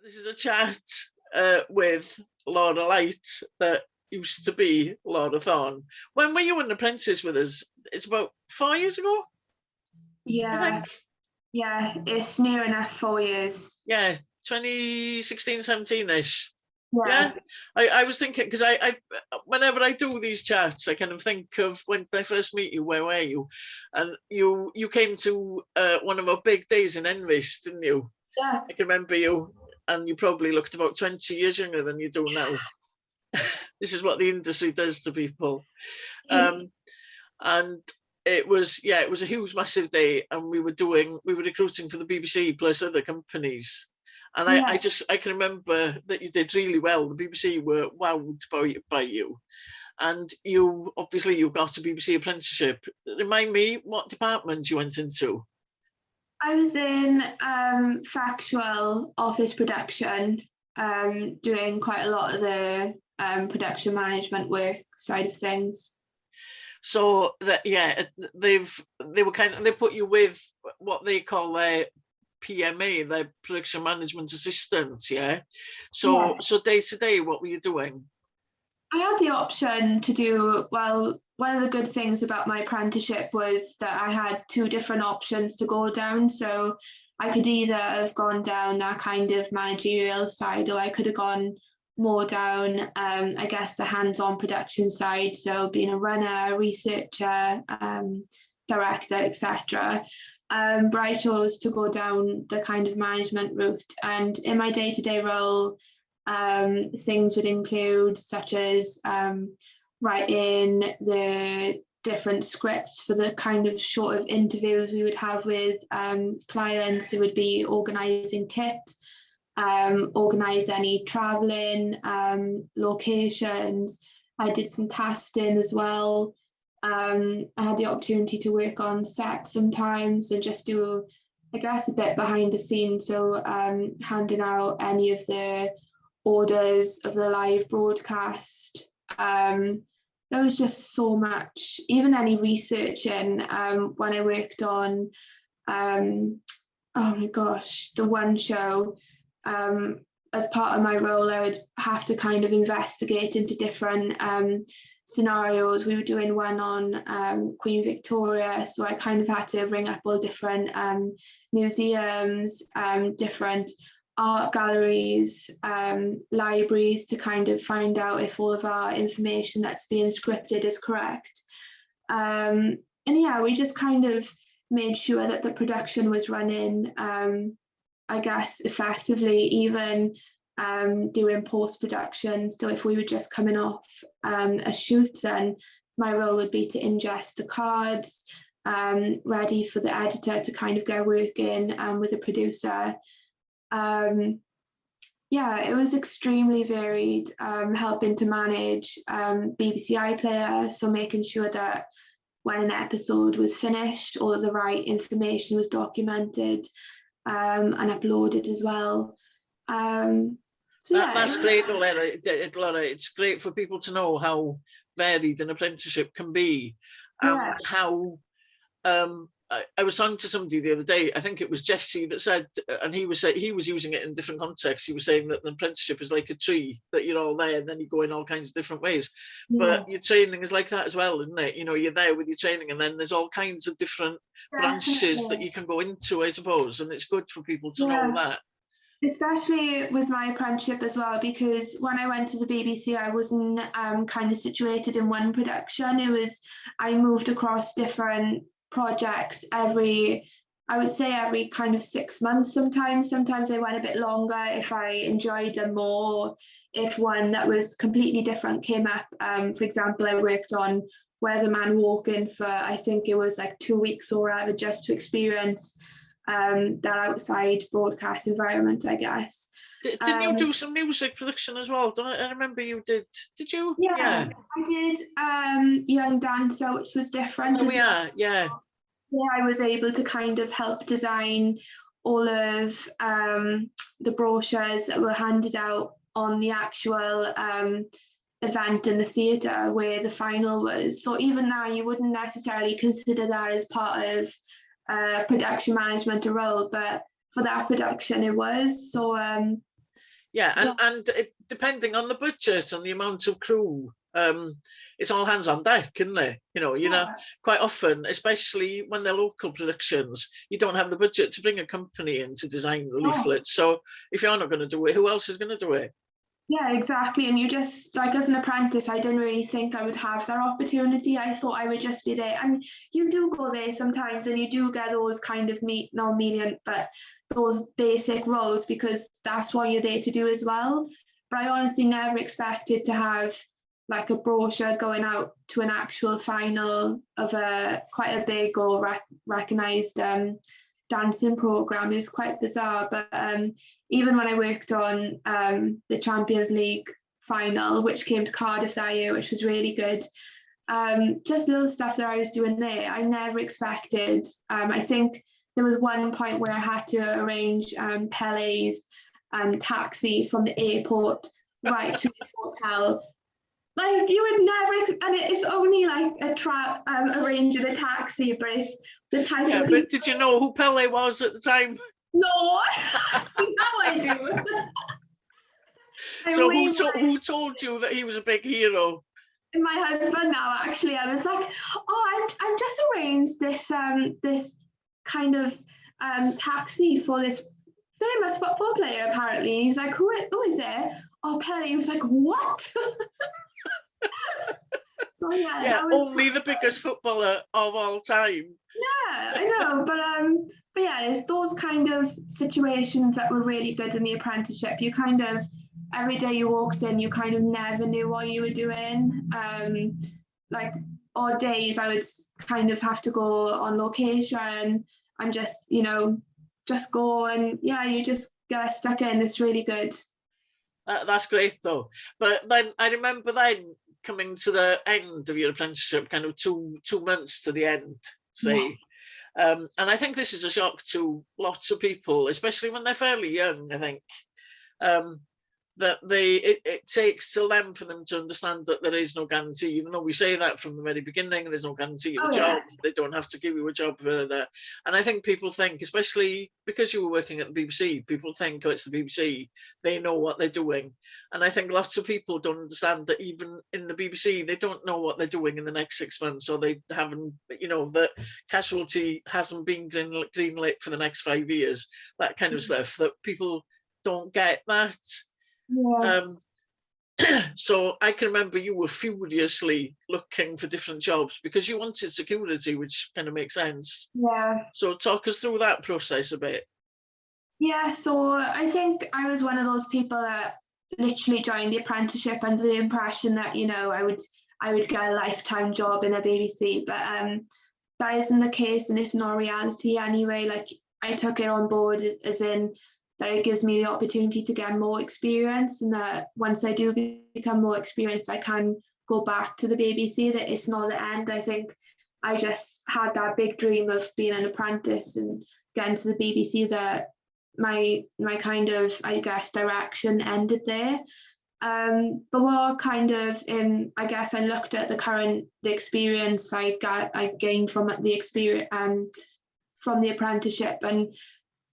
This is a chat with Laura Light that used to be Laura Thorne. When were you an apprentice with us? It's about 4 years ago? Yeah, yeah, it's near enough 4 years. Yeah, 2016, 17-ish. Yeah. I was thinking, because I whenever I do these chats, I kind of think of when I first meet you, where were you? And you came to one of our big days in Envis, didn't you? Yeah. I can remember you, and you probably looked about 20 years younger than you do now. This is what the industry does to people. And it was a huge, massive day, and we were recruiting for the BBC plus other companies. And I can remember that you did really well. The BBC were wowed by you. And you got a BBC apprenticeship. Remind me what department you went into. I was in factual office production, doing quite a lot of the production management work side of things. So that they put you with what they call their PMA, their production management assistant, yeah? So day to day, what were you doing? I had the option to do, well, one of the good things about my apprenticeship was that I had 2 different options to go down. So I could either have gone down that kind of managerial side, or I could have gone more down, I guess, the hands-on production side. So being a runner, researcher, director, etc. But I chose to go down the kind of management route. And in my day-to-day role, things would include such as writing the different scripts for the kind of sort of interviews we would have with clients. Who would be organising kit, organise any travelling, locations. I did some casting as well. I had the opportunity to work on set sometimes and just do, I guess, a bit behind the scenes. So handing out any of the orders of the live broadcast. There was just so much, even any researching when I worked on, oh my gosh, the one show. As part of my role, I would have to kind of investigate into different scenarios. We were doing one on Queen Victoria, so I kind of had to ring up all different museums, different art galleries, libraries, to kind of find out if all of our information that's being scripted is correct. And yeah, we just kind of made sure that the production was running, I guess, effectively, even doing post-production. So if we were just coming off a shoot, then my role would be to ingest the cards, ready for the editor to kind of go working with a producer. Yeah, it was extremely varied, helping to manage BBC iPlayer, so making sure that when an episode was finished, all of the right information was documented and uploaded as well. So yeah, that's great, Laura. It's great for people to know how varied an apprenticeship can be, and how I was talking to somebody the other day, I think it was Jesse, that said, and he was using it in different contexts. He was saying that the apprenticeship is like a tree, that you're all there and then you go in all kinds of different ways. But your training is like that as well, isn't it? You know, you're there with your training, and then there's all kinds of different branches that you can go into, I suppose. And it's good for people to know that. Especially with my apprenticeship as well, because when I went to the BBC, I wasn't kind of situated in one production. I moved across different projects every kind of 6 months sometimes. Sometimes I went a bit longer if I enjoyed them more. If one that was completely different came up, for example, I worked on Weatherman Walking for, I think it was like 2 weeks or whatever, just to experience that outside broadcast environment, I guess. Didn't you do some music production as well? I remember you did. Did you? Yeah. I did Young Dancer, which was different. Yeah. I was able to kind of help design all of the brochures that were handed out on the actual event in the theatre where the final was. So even now, you wouldn't necessarily consider that as part of production management role, but for that production it was. So Yeah, and depending on the budget and the amount of crew, it's all hands on deck, isn't it? You know, quite often, especially when they're local productions, you don't have the budget to bring a company in to design the leaflets. So if you're not going to do it, who else is going to do it? Yeah, exactly. And you just, like, as an apprentice, I didn't really think I would have that opportunity. I thought I would just be there. And you do go there sometimes and you do get those kind of not million, but those basic roles, because that's what you're there to do as well. But I honestly never expected to have like a brochure going out to an actual final of quite a big or recognised dancing programme. Is quite bizarre, but even when I worked on the Champions League final, which came to Cardiff that year, which was really good, just little stuff that I was doing there, I never expected. I think there was one point where I had to arrange Pele's taxi from the airport right to his hotel. Like, you would never, and it's only like arranging a taxi, but it's the type of but did you know who Pele was at the time? No, now I do. So who told you that he was a big hero? My husband now, actually. I was like, oh, I've just arranged this this kind of taxi for this famous football player, apparently. He's like, who is it? Oh, Pele. He was like, what? So yeah, only the biggest footballer of all time. Yeah, I know, but yeah, it's those kind of situations that were really good in the apprenticeship. You kind of, every day you walked in, you kind of never knew what you were doing. Like odd days, I would kind of have to go on location and just, just go, and yeah, you just get stuck in. It's really good. That's great though. But then I remember then coming to the end of your apprenticeship, kind of two months to the end, say. Yeah. And I think this is a shock to lots of people, especially when they're fairly young, I think. That it takes till then for them to understand that there is no guarantee, even though we say that from the very beginning, there's no guarantee of a job. They don't have to give you a job. And I think people think, especially because you were working at the BBC, people think, oh, it's the BBC, they know what they're doing. And I think lots of people don't understand that even in the BBC, they don't know what they're doing in the next 6 months, or they haven't, that Casualty hasn't been greenlit for the next 5 years, that kind of stuff, that people don't get that. Yeah. So I can remember you were furiously looking for different jobs because you wanted security, which kind of makes sense. Yeah. So talk us through that process a bit. Yeah, so I think I was one of those people that literally joined the apprenticeship under the impression that, I would get a lifetime job in the BBC, but that isn't the case, and it's not reality anyway. Like, I took it on board as in that it gives me the opportunity to get more experience, and that once I do become more experienced, I can go back to the BBC, that it's not the end. I think I just had that big dream of being an apprentice and getting to the BBC, that my kind of, I guess, direction ended there. But what kind of, I guess I looked at the experience I gained from the experience from the apprenticeship, and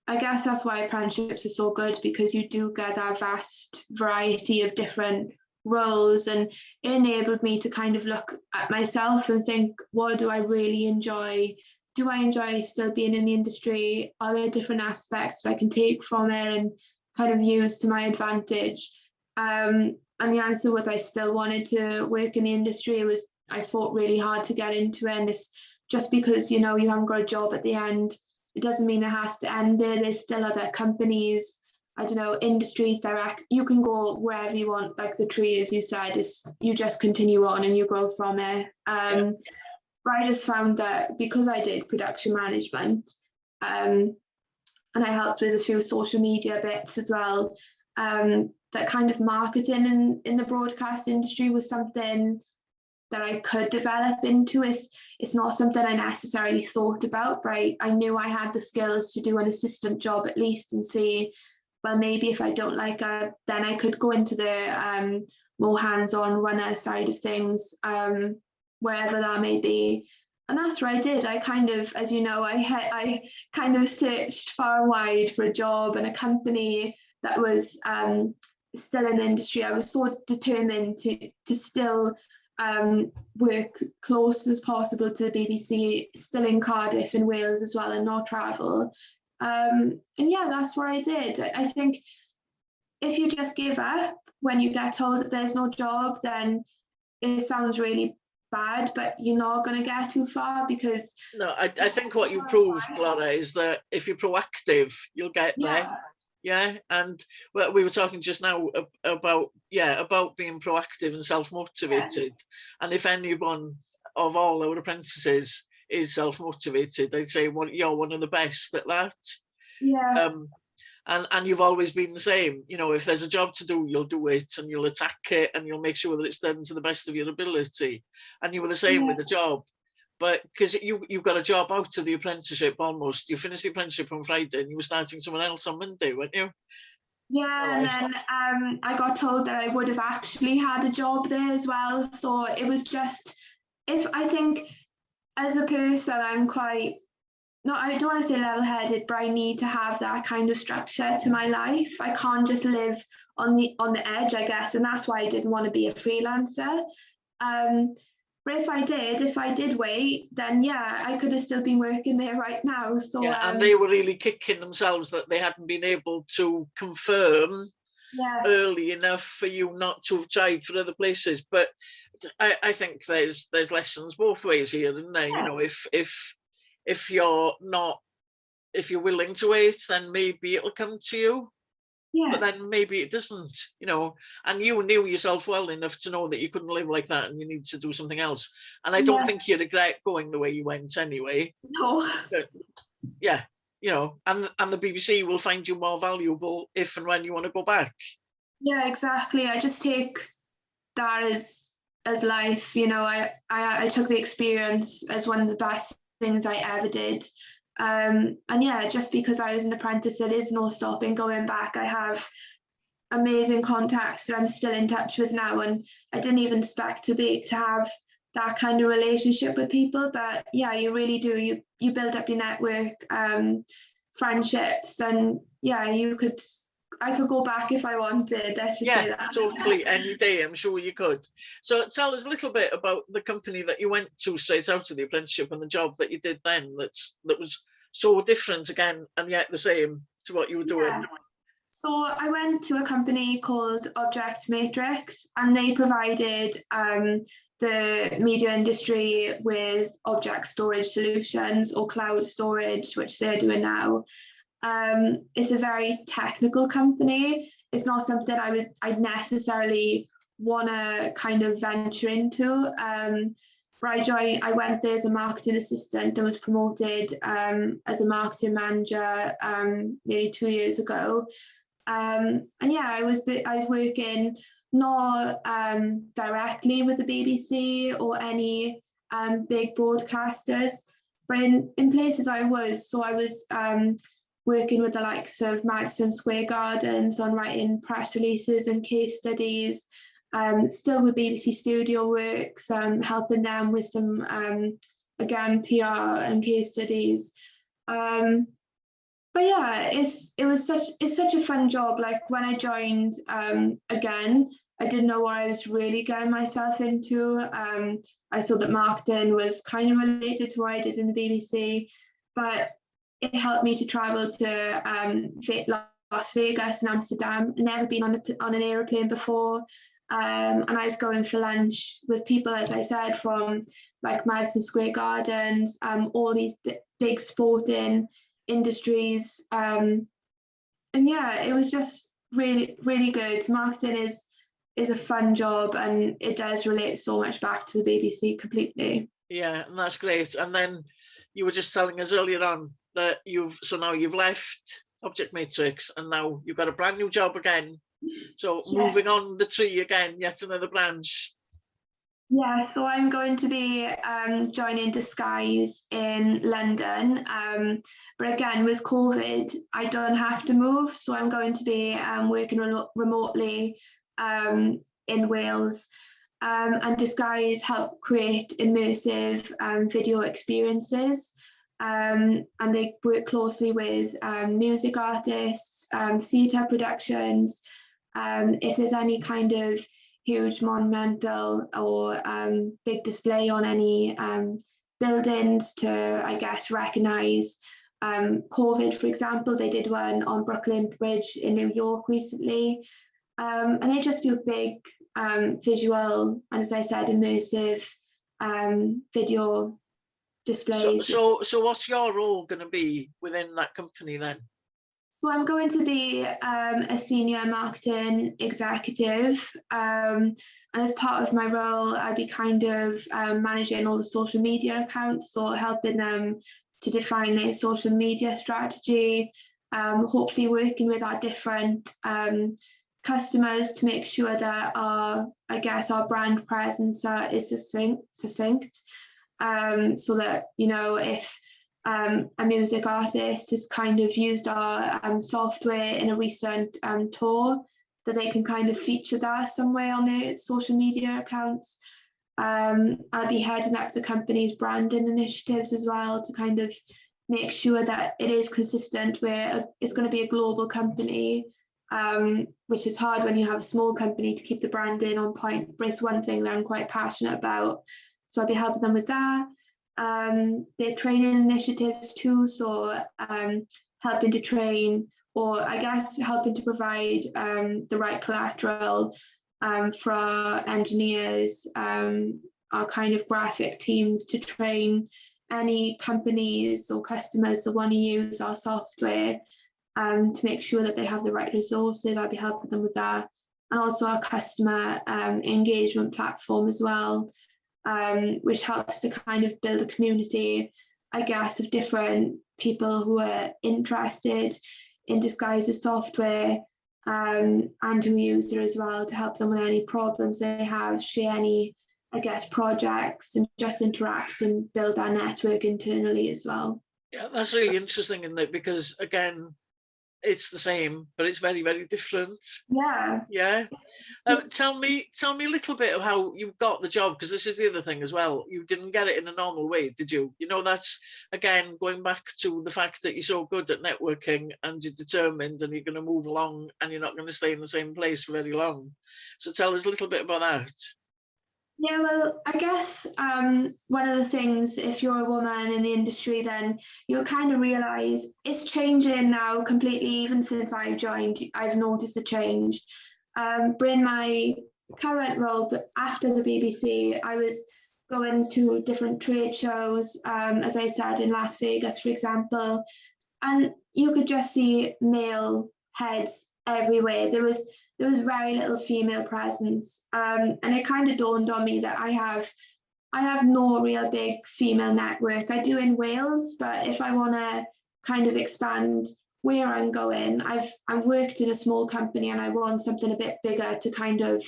I guess that's why apprenticeships are so good, because you do get that vast variety of different roles, and it enabled me to kind of look at myself and think, what do I really enjoy? Do I enjoy still being in the industry? Are there different aspects that I can take from it and kind of use to my advantage? And the answer was I still wanted to work in the industry. I fought really hard to get into it, and it's just because, you haven't got a job at the end, it doesn't mean it has to end there. There's still other companies, I don't know, industries, direct. You can go wherever you want, like the Trwy, as you said, you just continue on and you grow from it. But I just found that because I did production management, and I helped with a few social media bits as well, that kind of marketing in the broadcast industry was something that I could develop into. It's not something I necessarily thought about, but I knew I had the skills to do an assistant job at least, and see, well, maybe if I don't like it, then I could go into the more hands-on runner side of things, wherever that may be. And that's what I did. I kind of, as you know, I kind of searched far and wide for a job and a company that was still in the industry, I was so determined to still work close as possible to the BBC, still in Cardiff in Wales as well, and not travel. And yeah, that's what I did. I think if you just give up when you get told that there's no job, then it sounds really bad, but you're not going to get too far, because no, I think what you proved, Laura, is that if you're proactive, you'll get there. Yeah, and well, we were talking just now about being proactive and self-motivated. And if anyone of all our apprentices is self-motivated, they'd say, well, you're one of the best at that. Yeah. And you've always been the same. You know, if there's a job to do, you'll do it, and you'll attack it, and you'll make sure that it's done to the best of your ability. And you were the same with the job. But because you got a job out of the apprenticeship almost. You finished the apprenticeship on Friday and you were starting someone else on Monday, weren't you? Yeah, and then I got told that I would have actually had a job there as well. So it was just, I think as a person, I'm quite, I don't want to say level-headed, but I need to have that kind of structure to my life. I can't just live on the edge, I guess, and that's why I didn't want to be a freelancer. But if I did wait, then yeah, I could have still been working there right now. So yeah, and they were really kicking themselves that they hadn't been able to confirm early enough for you not to have tried for other places. But I think there's lessons both ways here, isn't there? You know, if you're willing to wait, then maybe it'll come to you. Yeah. But then maybe it doesn't, you know, and you knew yourself well enough to know that you couldn't live like that and you need to do something else. And I don't think you regret going the way you went anyway. No. But, yeah, you know, and the BBC will find you more valuable if and when you want to go back. Yeah, exactly. I just take that as life, you know. I took the experience as one of the best things I ever did. And yeah, just because I was an apprentice, there is no stopping going back. I have amazing contacts that I'm still in touch with now, and I didn't even expect to have that kind of relationship with people. But yeah, you really do. You build up your network, friendships, and yeah, I could go back if I wanted. Let's just say that. Totally, any day, I'm sure you could. So tell us a little bit about the company that you went to straight out of the apprenticeship and the job that you did then that was so different again and yet the same to what you were doing. Yeah. So I went to a company called Object Matrix, and they provided the media industry with object storage solutions or cloud storage, which they're doing now. It's a very technical company. It's not something I'd necessarily want to kind of venture into. But I went there as a marketing assistant and was promoted as a marketing manager nearly 2 years ago. And yeah, I was working not directly with the BBC or any big broadcasters, but in places I was. So I was working with the likes of Madison Square Gardens on writing press releases and case studies, still with BBC Studio works, helping them with some, again, PR and case studies. But yeah, it's such a fun job. Like when I joined, again, I didn't know what I was really getting myself into. I saw that marketing was kind of related to what I did in the BBC, but it helped me to travel to Las Vegas and Amsterdam. I'd never been on an aeroplane before. And I was going for lunch with people, as I said, from like Madison Square Gardens, all these big sporting industries. And yeah, it was just really, really good. Marketing is a fun job, and it does relate so much back to the BBC completely. Yeah, and that's great. And then you were just telling us earlier on that you've left Object Matrix and now you've got a brand new job again. So moving on the tree again, yet another branch. Yeah, so I'm going to be joining Disguise in London. But again, with COVID, I don't have to move. So I'm going to be working remotely in Wales. And Disguise help create immersive video experiences. And they work closely with music artists, theatre productions, if there's any kind of huge monumental or big display on any buildings to, I guess, recognise COVID, for example. They did one on Brooklyn Bridge in New York recently. And they just do big visual, and as I said, immersive video displays. So what's your role going to be within that company then? So I'm going to be a senior marketing executive, and as part of my role, I'll be kind of managing all the social media accounts, so helping them to define their social media strategy, hopefully working with our different customers to make sure that our brand presence is succinct, so that, you know, if a music artist has kind of used our software in a recent tour, that they can kind of feature that somewhere on their social media accounts. I'll be heading up the company's branding initiatives as well to kind of make sure that it is consistent, where it's going to be a global company, which is hard when you have a small company to keep the branding on point, but it's one thing that I'm quite passionate about. So I'll be helping them with that. Their training initiatives too, so helping to train, or I guess helping to provide the right collateral for our engineers, our kind of graphic teams, to train any companies or customers that want to use our software, to make sure that they have the right resources. I'll be helping them with that. And also our customer engagement platform as well, which helps to kind of build a community, I guess, of different people who are interested in Disguise's software, and who use it as well to help them with any problems they have, share any, I guess, projects, and just interact and build our network internally as well. Yeah, that's really interesting, isn't it? Because again, it's the same, but it's very, very different. Yeah. Yeah. Tell me a little bit of how you got the job, because this is the other thing as well. You didn't get it in a normal way, did you? You know, that's, again, going back to the fact that you're so good at networking and you're determined and you're going to move along and you're not going to stay in the same place for very long. So tell us a little bit about that. Yeah, well, I guess one of the things, if you're a woman in the industry, then you'll kind of realise it's changing now completely. Even since I've joined, I've noticed a change. But in my current role, but after the BBC, I was going to different trade shows, as I said, in Las Vegas, for example, and you could just see male heads everywhere. There was very little female presence, and it kind of dawned on me that I have no real big female network. I do in Wales, but if I want to kind of expand where I'm going, I've worked in a small company and I want something a bit bigger to kind of,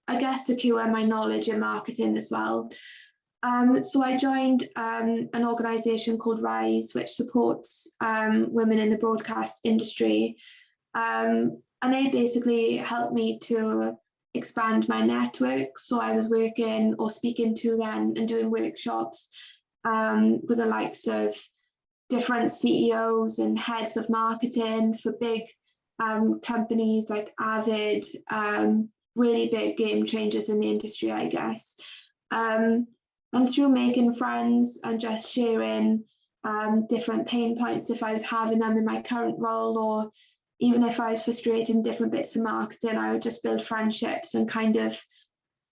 I guess, secure my knowledge in marketing as well. So I joined an organisation called Rise, which supports women in the broadcast industry. And they basically helped me to expand my network. So I was working or speaking to them and doing workshops with the likes of different CEOs and heads of marketing for big companies like Avid, really big game changers in the industry, I guess. And through making friends and just sharing different pain points, if I was having them in my current role, or even if I was frustrated in different bits of marketing, I would just build friendships and kind of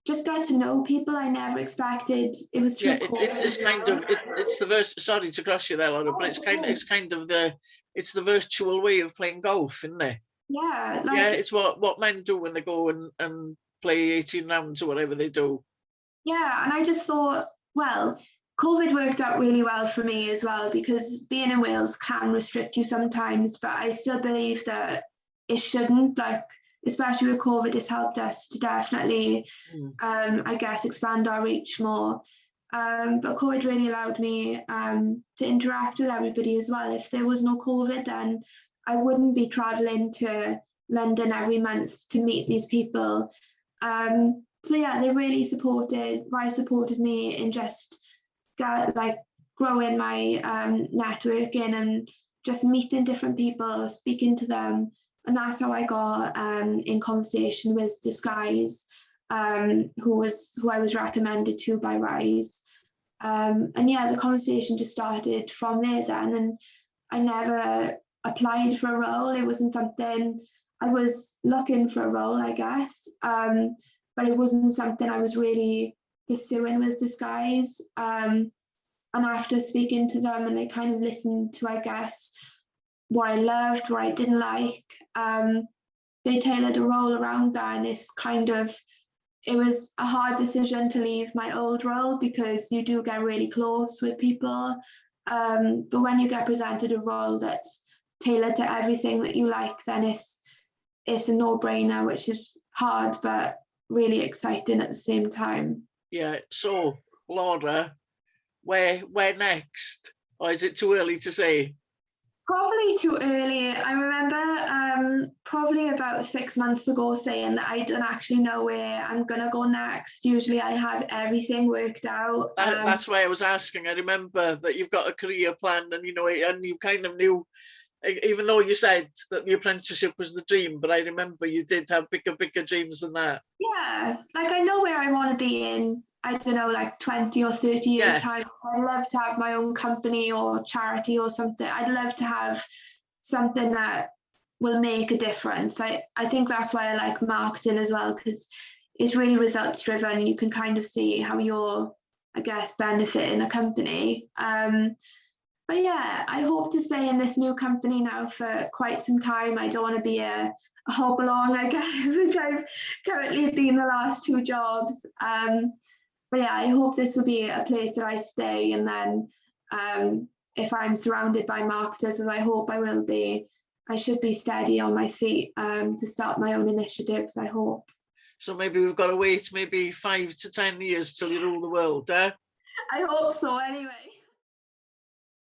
just get to know people I never expected. It was through it's kind of it's the sorry to cross you there, Laura, but it's kind of the virtual way of playing golf, isn't it? Yeah. It's what men do when they go and play 18 rounds or whatever they do. Yeah, and I just thought, well, COVID worked out really well for me as well, because being in Wales can restrict you sometimes, but I still believe that it shouldn't. Like, especially with COVID, it's helped us to definitely, I guess, expand our reach more. But COVID really allowed me to interact with everybody as well. If there was no COVID, then I wouldn't be travelling to London every month to meet these people. So yeah, they really supported me in just like growing my networking and just meeting different people, speaking to them, And that's how I got in conversation with Disguise, who I was recommended to by Rise. And yeah, the conversation just started from there then, and I never applied for a role. It wasn't something, I was looking for a role, I guess, but it wasn't something I was really pursuing with Disguise. And after speaking to them, and they kind of listened to, I guess, what I loved, what I didn't like, they tailored a role around that, and it was a hard decision to leave my old role because you do get really close with people. But when you get presented a role that's tailored to everything that you like, then it's a no-brainer, which is hard but really exciting at the same time. Yeah. So, Laura, where next? Or is it too early to say? Probably too early. I remember probably about 6 months ago saying that I don't actually know where I'm going to go next. Usually I have everything worked out. That's why I was asking. I remember that you've got a career plan, and and you kind of knew, even though you said that the apprenticeship was the dream, but I remember you did have bigger dreams than that. Yeah, like I know where I want to be in, I don't know, like 20 or 30 years time. I'd love to have my own company or charity or something. I'd love to have something that will make a difference. I think that's why I like marketing as well, because it's really results driven. You can kind of see how you're, I guess, benefiting a company. But yeah, I hope to stay in this new company now for quite some time. I don't want to be a hop along, I guess, which I've currently been the last 2 jobs. But yeah, I hope this will be a place that I stay, and then if I'm surrounded by marketers, as I hope I will be, I should be steady on my feet to start my own initiatives, I hope. So maybe we've got to wait maybe 5 to 10 years till you rule the world, eh? I hope so, anyway.